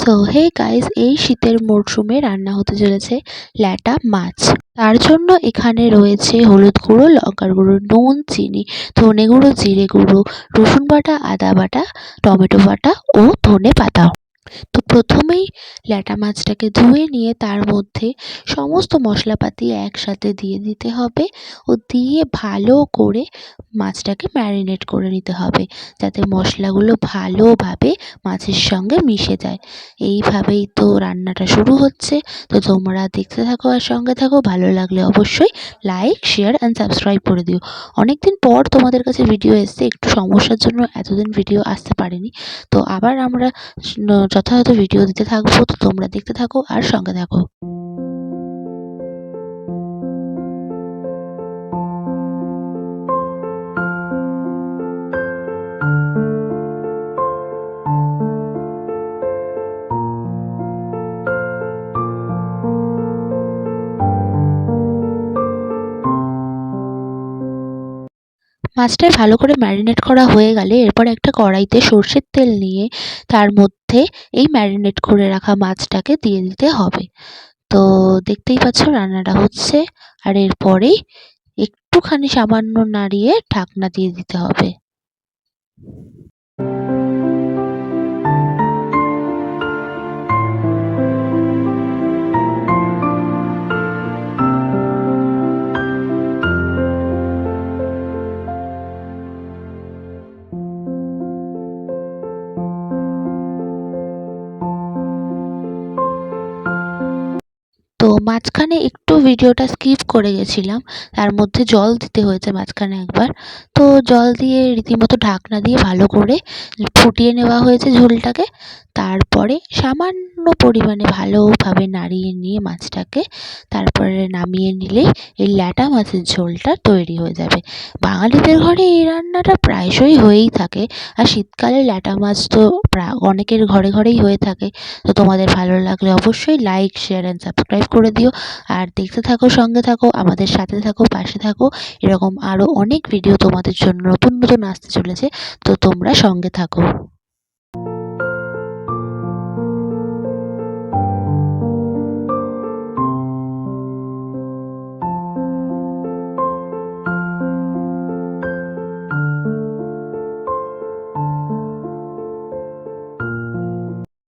So hey guys, এই শীতের মরশুমে রান্না হতে চলেছে ল্যাটা মাছ। তার জন্য এখানে রয়েছে হলুদ গুঁড়ো, লঙ্কার গুঁড়ো, নুন, চিনি, ধনে গুঁড়ো, জিরে গুঁড়ো, রসুন বাটা, আদা বাটা, টমেটো বাটা ও ধনে পাতা। তো প্রথমেই ল্যাটা মাছটাকে ধুয়ে নিয়ে তার মধ্যে সমস্ত মশলাপাতি একসাথে দিয়ে দিতে হবে ও দিয়ে ভালো করে মাছটাকে ম্যারিনেট করে নিতে হবে, যাতে মশলাগুলো ভালোভাবে মাছের সঙ্গে মিশে যায়। এইভাবেই তো রান্নাটা শুরু হচ্ছে। তো তোমরা দেখতে থাকো আর সঙ্গে থাকো। ভালো লাগলে অবশ্যই লাইক, শেয়ার অ্যান্ড সাবস্ক্রাইব করে দিও। অনেকদিন পর তোমাদের কাছে ভিডিও এসছে, একটু সমস্যার জন্য এতদিন ভিডিও আসতে পারেনি। তো আবার আমরা যথাযথ ভিডিও দিতে থাকবো। তো তোমরা দেখতে থাকো আর সঙ্গে থাকো। মাছটা ভালো করে ম্যারিনেট করা হয়ে গেলে এরপর একটা কড়াইতে সর্ষের তেল নিয়ে তার মধ্যে এই ম্যারিনেট করে রাখা মাছটাকে দিয়ে দিতে হবে। তো দেখতেই পাচ্ছ রান্নাটা হচ্ছে, আর এরপরেই একটুখানি সামান্য নাড়িয়ে ঢাকনা দিয়ে দিতে হবে। তো মাঝখানে একটু ভিডিওটা স্কিপ করে গেছিলাম, তার মধ্যে জল দিতে হয়েছে মাঝখানে একবার। তো জল দিয়ে রীতিমতো ঢাকনা দিয়ে ভালো করে ফুটিয়ে নেওয়া হয়েছে ঝোলটাকে। তারপরে সামান্য পরিমাণে ভালোভাবে নাড়িয়ে নিয়ে মাছটাকে তারপরে নামিয়ে নিলেই এই ল্যাটা মাছের ঝোলটা তৈরি হয়ে যাবে। বাঙালিদের ঘরে এই রান্নাটা প্রায়শই হয়েই থাকে, আর শীতকালে ল্যাটা মাছ তো অনেকের ঘরে ঘরেই হয়ে থাকে। তো তোমাদের ভালো লাগলে অবশ্যই লাইক, শেয়ার অ্যান্ড সাবস্ক্রাইব করে দিও। আর দেখতে থাকো, সঙ্গে থাকো, আমাদের সাথে থাকো, পাশে থাকো। এরকম আরও অনেক ভিডিও তোমাদের জন্য নতুন নতুন আসতে চলেছে। তো তোমরা সঙ্গে থাকো।